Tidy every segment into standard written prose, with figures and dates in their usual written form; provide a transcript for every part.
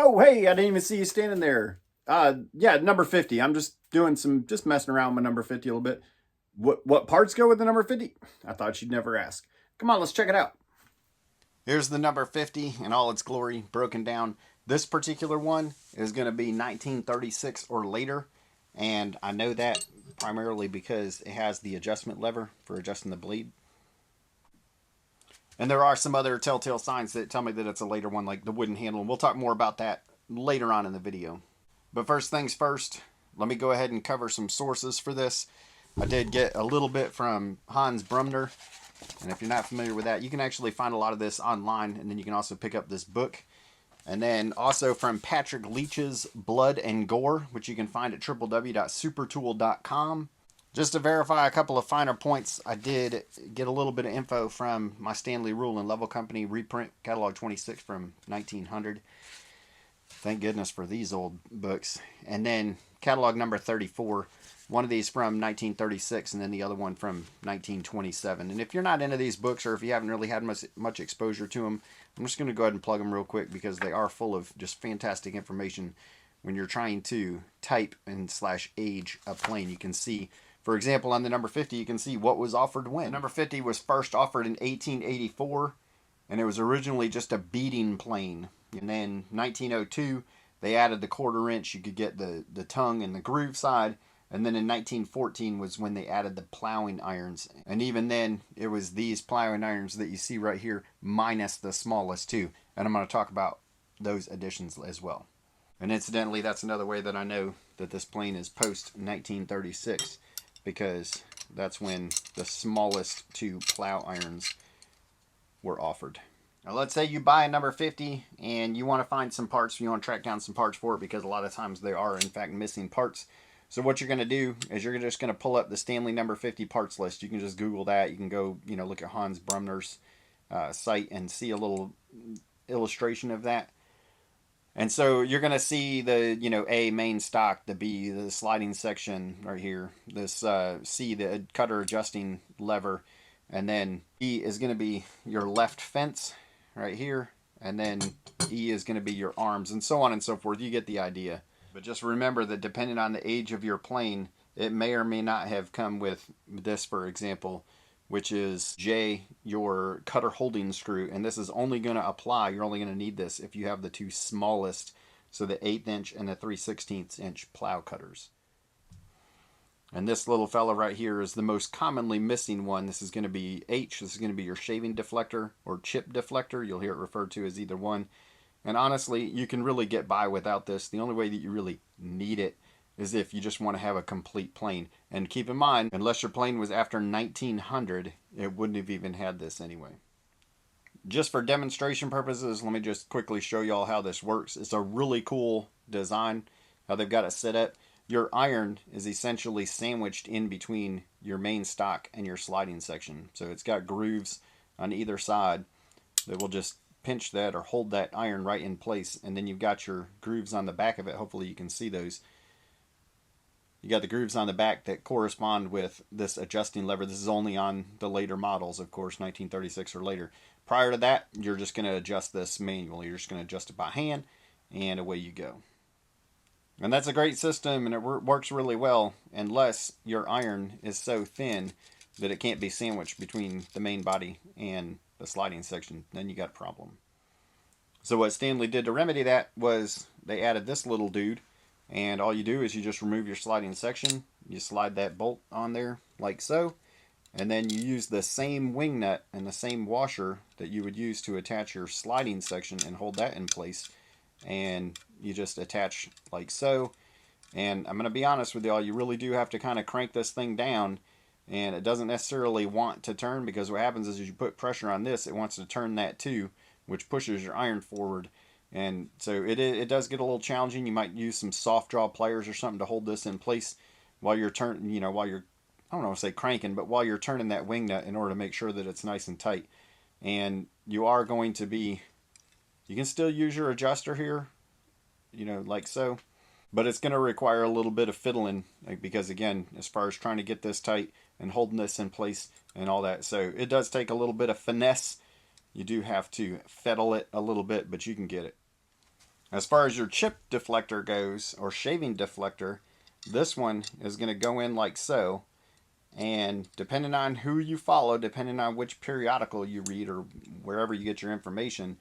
Oh, hey, I didn't even see you standing there. Yeah, number 50. I'm just doing just messing around with number 50 a little bit. What parts go with the number 50? I thought you'd never ask. Come on, let's check it out. Here's the number 50 in all its glory, broken down. This particular one is going to be 1936 or later, and I know that primarily because it has the adjustment lever for adjusting the bleed. And there are some other telltale signs that tell me that it's a later one, like the wooden handle, and we'll talk more about that later on in the video. But first things first, let me go ahead and cover some sources for this. I did get a little bit from Hans Brumner, and if you're not familiar with that, you can actually find a lot of this online, and then you can also pick up this book. And then also from Patrick Leach's Blood and Gore, which you can find at www.supertool.com. Just to verify a couple of finer points, I did get a little bit of info from my Stanley Rule and Level Company reprint, Catalog 26 from 1900. Thank goodness for these old books. And then Catalog number 34, one of these from 1936 and then the other one from 1927. And if you're not into these books or if you haven't really had much exposure to them, I'm just going to go ahead and plug them real quick because they are full of just fantastic information when you're trying to type and / age a plane. You can see, for example, on the number 50, you can see what was offered when. The number 50 was first offered in 1884, and it was originally just a beating plane. And then 1902, they added the 1/4 inch. You could get the tongue and the groove side. And then in 1914 was when they added the plowing irons. And even then, it was these plowing irons that you see right here, minus the smallest two. And I'm going to talk about those additions as well. And incidentally, that's another way that I know that this plane is post 1936, because that's when the smallest two plow irons were offered. Now let's say you buy a number 50 and you want to find some parts, you want to track down some parts for it, because a lot of times there are in fact missing parts. So what you're going to do is you're just going to pull up the Stanley number 50 parts list. You can just Google that. You can go, look at Hans Brumner's site and see a little illustration of that. And so you're going to see the, A, main stock, the B, the sliding section right here, this C, the cutter adjusting lever, and then E is going to be your left fence right here, and then E is going to be your arms, and so on and so forth. You get the idea. But just remember that depending on the age of your plane, it may or may not have come with this, for example, which is J, your cutter holding screw. And this is only going to apply, you're only going to need this if you have the two smallest, so the 1/8 inch and the 3/16 inch plow cutters. And this little fella right here is the most commonly missing one. This is going to be H. This is going to be your shaving deflector or chip deflector. You'll hear it referred to as either one. And honestly, you can really get by without this. The only way that you really need it is if you just want to have a complete plane. And keep in mind, unless your plane was after 1900, it wouldn't have even had this anyway. Just for demonstration purposes, let me just quickly show y'all how this works. It's a really cool design, how they've got it set up. Your iron is essentially sandwiched in between your main stock and your sliding section. So it's got grooves on either side that will just pinch that or hold that iron right in place. And then you've got your grooves on the back of it. Hopefully you can see those. You got the grooves on the back that correspond with this adjusting lever. This is only on the later models, of course, 1936 or later. Prior to that, you're just going to adjust this manually. You're just going to adjust it by hand, and away you go. And that's a great system, and it works really well, unless your iron is so thin that it can't be sandwiched between the main body and the sliding section. Then you got a problem. So what Stanley did to remedy that was they added this little dude, and all you do is you just remove your sliding section, you slide that bolt on there like so, and then you use the same wing nut and the same washer that you would use to attach your sliding section and hold that in place, and you just attach like so. And I'm going to be honest with y'all, you really do have to kind of crank this thing down, and it doesn't necessarily want to turn, because what happens is as you put pressure on this, it wants to turn that too, which pushes your iron forward. And so it does get a little challenging. You might use some soft draw pliers or something to hold this in place while you're turning, while you're, I don't want to say cranking, but while you're turning that wing nut in order to make sure that it's nice and tight. And you are going to be, you can still use your adjuster here, like so, but it's going to require a little bit of fiddling, because again, as far as trying to get this tight and holding this in place and all that. So it does take a little bit of finesse. You do have to fiddle it a little bit, but you can get it. As far as your chip deflector goes, or shaving deflector, this one is going to go in like so. And depending on who you follow, depending on which periodical you read or wherever you get your information,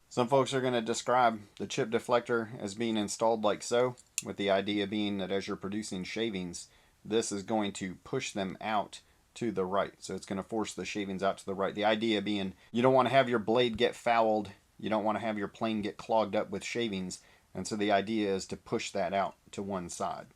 some folks are going to describe the chip deflector as being installed like so, with the idea being that as you're producing shavings, this is going to push them out to the right. So it's going to force the shavings out to the right. The idea being you don't want to have your blade get fouled. You don't want to have your plane get clogged up with shavings. And so the idea is to push that out to one side.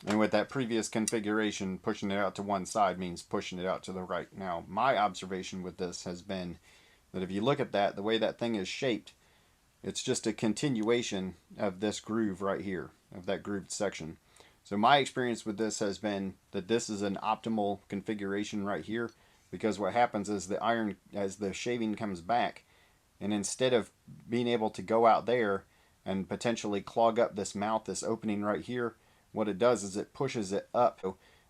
And with that previous configuration, pushing it out to one side means pushing it out to the right. Now, my observation with this has been that if you look at that, the way that thing is shaped, it's just a continuation of this groove right here, of that grooved section. So my experience with this has been that this is an optimal configuration right here, because what happens is the iron, as the shaving comes back, and instead of being able to go out there and potentially clog up this mouth, this opening right here, what it does is it pushes it up,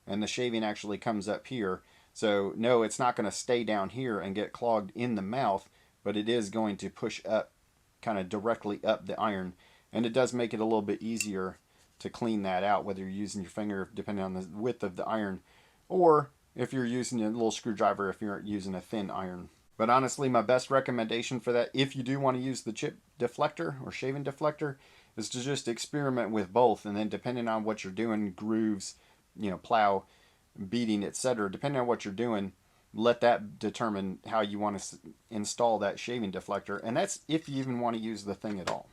and the shaving actually comes up here. So no, it's not going to stay down here and get clogged in the mouth, but it is going to push up, kind of directly up the iron. And it does make it a little bit easier to clean that out, whether you're using your finger, depending on the width of the iron, or if you're using a little screwdriver, if you're using a thin iron. But honestly, my best recommendation for that, if you do want to use the chip deflector or shaving deflector, is to just experiment with both, and then depending on what you're doing, grooves, plow, beating, etc., depending on what you're doing, let that determine how you want to install that shaving deflector. And that's if you even want to use the thing at all.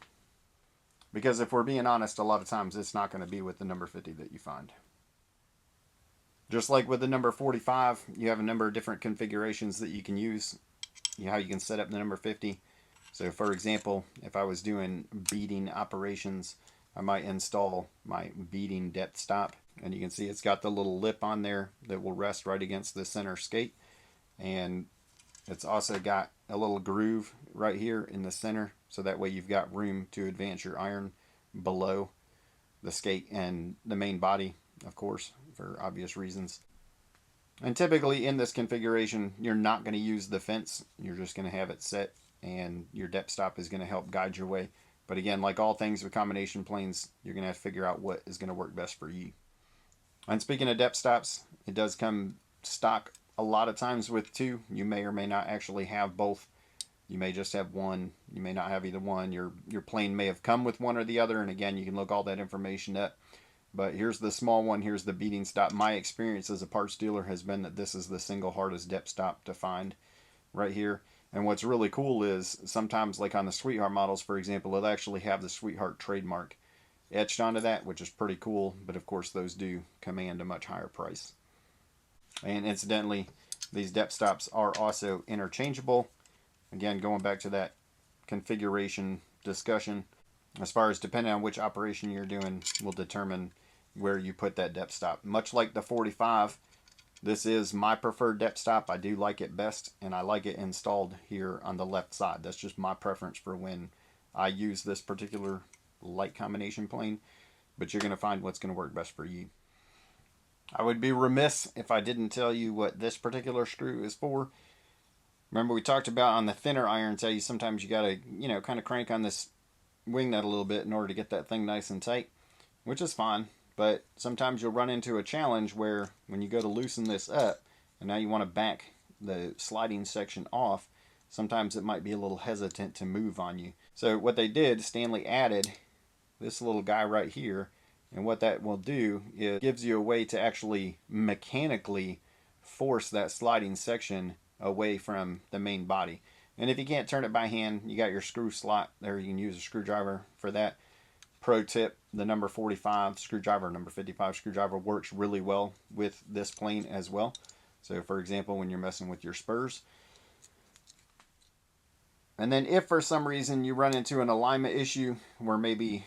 Because if we're being honest, a lot of times it's not going to be with the number 50 that you find. Just like with the number 45, you have a number of different configurations that you can use. How you can set up the number 50. So for example, if I was doing beading operations, I might install my beading depth stop. And you can see it's got the little lip on there that will rest right against the center skate. And it's also got a little groove right here in the center. So that way you've got room to advance your iron below the skate and the main body, of course, for obvious reasons. And typically in this configuration, you're not going to use the fence. You're just going to have it set, and your depth stop is going to help guide your way. But again, like all things with combination planes, you're going to have to figure out what is going to work best for you. And speaking of depth stops, it does come stock a lot of times with two. You may or may not actually have both. You may just have one. You may not have either one. Your plane may have come with one or the other. And again, you can look all that information up. But here's the small one. Here's the beading stop. My experience as a parts dealer has been that this is the single hardest depth stop to find right here. And what's really cool is sometimes, like on the Sweetheart models, for example, it'll actually have the Sweetheart trademark etched onto that, which is pretty cool. But of course, those do command a much higher price. And incidentally, these depth stops are also interchangeable. Again, going back to that configuration discussion, as far as depending on which operation you're doing will determine where you put that depth stop. Much like the 45, this is my preferred depth stop. I do like it best, and I like it installed here on the left side. That's just my preference for when I use this particular light combination plane, but you're going to find what's going to work best for you. I would be remiss if I didn't tell you what this particular screw is for. Remember, we talked about on the thinner irons how you sometimes you got to, kind of crank on this wing nut a little bit in order to get that thing nice and tight, which is fine. But sometimes you'll run into a challenge where when you go to loosen this up and now you want to back the sliding section off, sometimes it might be a little hesitant to move on you. So what they did, Stanley added this little guy right here, and what that will do is gives you a way to actually mechanically force that sliding section away from the main body. And if you can't turn it by hand, you got your screw slot there. You can use a screwdriver for that. Pro tip, the number 45 screwdriver, number 55 screwdriver works really well with this plane as well. So for example, when you're messing with your spurs. And then if for some reason you run into an alignment issue where maybe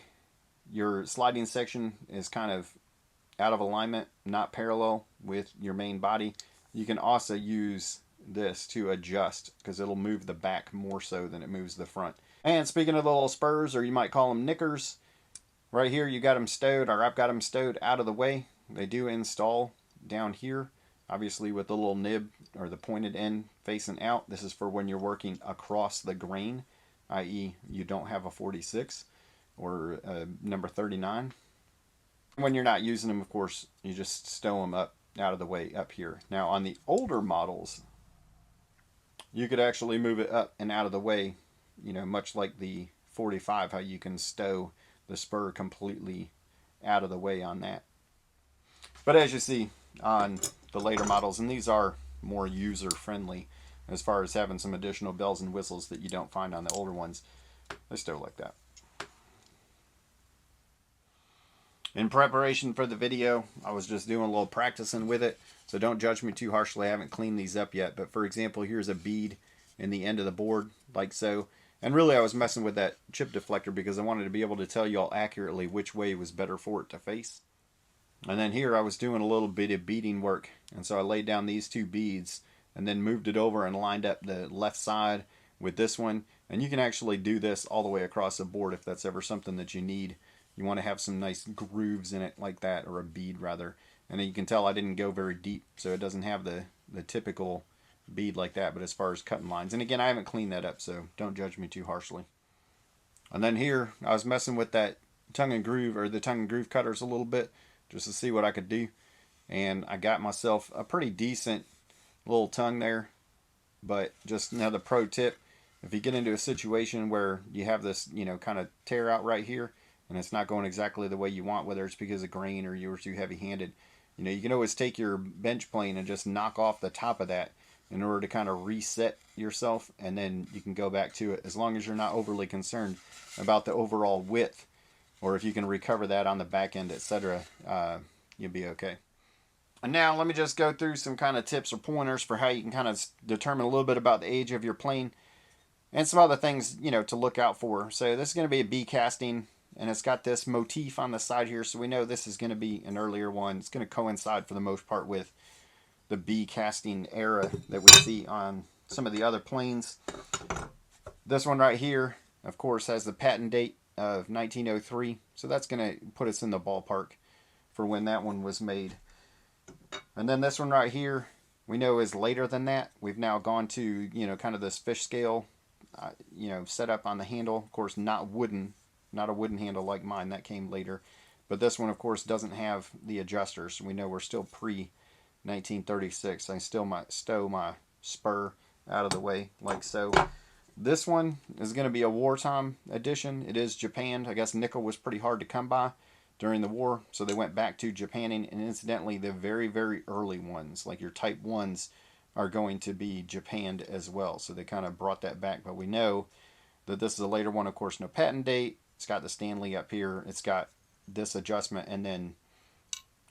your sliding section is kind of out of alignment, not parallel with your main body, you can also use this to adjust, because it'll move the back more so than it moves the front. And speaking of the little spurs, or you might call them knickers, right here you got them stowed, or I've got them stowed out of the way. They do install down here, obviously with the little nib or the pointed end facing out. This is for when you're working across the grain, i.e. you don't have a 46 or a number 39. When you're not using them, of course, you just stow them up out of the way up here. Now on the older models, you could actually move it up and out of the way, you know, much like the 45, how you can stow the spur completely out of the way on that. But as you see on the later models, and these are more user friendly as far as having some additional bells and whistles that you don't find on the older ones, they stow like that. In preparation for the video, I was just doing a little practicing with it, so don't judge me too harshly. I haven't cleaned these up yet, but for example, here's a bead in the end of the board, like so. And really I was messing with that chip deflector because I wanted to be able to tell you all accurately which way was better for it to face. And then here I was doing a little bit of beading work, and so I laid down these two beads and then moved it over and lined up the left side with this one. And you can actually do this all the way across the board if that's ever something that you need. You want to have some nice grooves in it like that, or a bead rather. And then you can tell I didn't go very deep, so it doesn't have the typical bead like that, but as far as cutting lines. And again, I haven't cleaned that up, so don't judge me too harshly. And then here, I was messing with that tongue and groove, or the tongue and groove cutters a little bit, just to see what I could do. And I got myself a pretty decent little tongue there. But just another pro tip, if you get into a situation where you have this, you know, kind of tear out right here, and it's not going exactly the way you want, whether it's because of grain or you were too heavy-handed, you know, you can always take your bench plane and just knock off the top of that in order to kind of reset yourself, and then you can go back to it, as long as you're not overly concerned about the overall width, or if you can recover that on the back end, etc., you'll be okay. And now let me just go through some kind of tips or pointers for how you can kind of determine a little bit about the age of your plane and some other things, you know, to look out for. So this is going to be a B casting, and it's got this motif on the side here, so we know this is going to be an earlier one. It's going to coincide for the most part with the B casting era that we see on some of the other planes. This one right here, of course, has the patent date of 1903, so that's going to put us in the ballpark for when that one was made. And then this one right here, we know is later than that. We've now gone to, you know, kind of this fish scale, you know, setup on the handle. Of course, not wooden. Not a wooden handle like mine, that came later. But this one, of course, doesn't have the adjusters. So we know we're still pre-1936. I still might stow my spur out of the way, like so. This one is going to be a wartime edition. It is japanned. I guess nickel was pretty hard to come by during the war, so they went back to japanning. And incidentally, the very, very early ones, like your Type 1s, are going to be japanned as well. So they kind of brought that back. But we know that this is a later one, of course, no patent date. It's got the Stanley up here. It's got this adjustment, and then,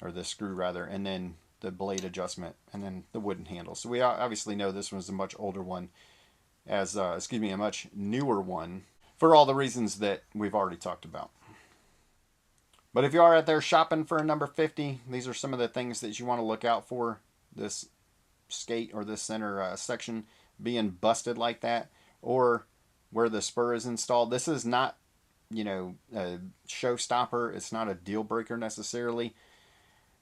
or the screw rather, and then the blade adjustment, and then the wooden handle. So we obviously know this one's a much older one, as a much newer one, for all the reasons that we've already talked about. But if you are out there shopping for a number 50, these are some of the things that you want to look out for. This skate or this center section being busted like that, or where the spur is installed. This is not, you know, a showstopper. It's not a deal breaker necessarily,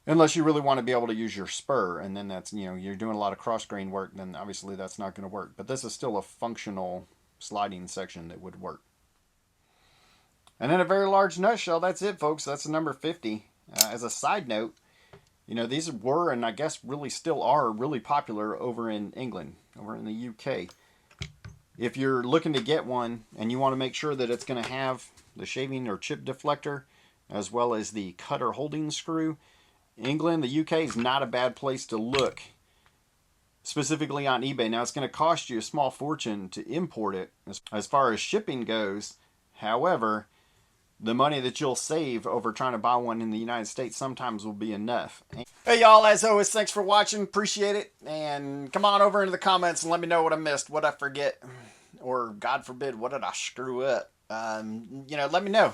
unless you really want to be able to use your spur, and then that's, you know, you're doing a lot of cross grain work, then obviously that's not going to work. But this is still a functional sliding section that would work. And in a very large nutshell, that's it, folks. That's the number 50. As a side note, you know, these were, and I guess really still are, really popular over in England, over in the UK. If you're looking to get one and you want to make sure that it's going to have the shaving or chip deflector as well as the cutter holding screw, England, the UK is not a bad place to look, specifically on eBay. Now, it's going to cost you a small fortune to import it as far as shipping goes. However, the money that you'll save over trying to buy one in the United States sometimes will be enough. Hey y'all, as always, thanks for watching. Appreciate it. And come on over into the comments and let me know what I missed, what I forget, or God forbid, what did I screw up. You know, let me know.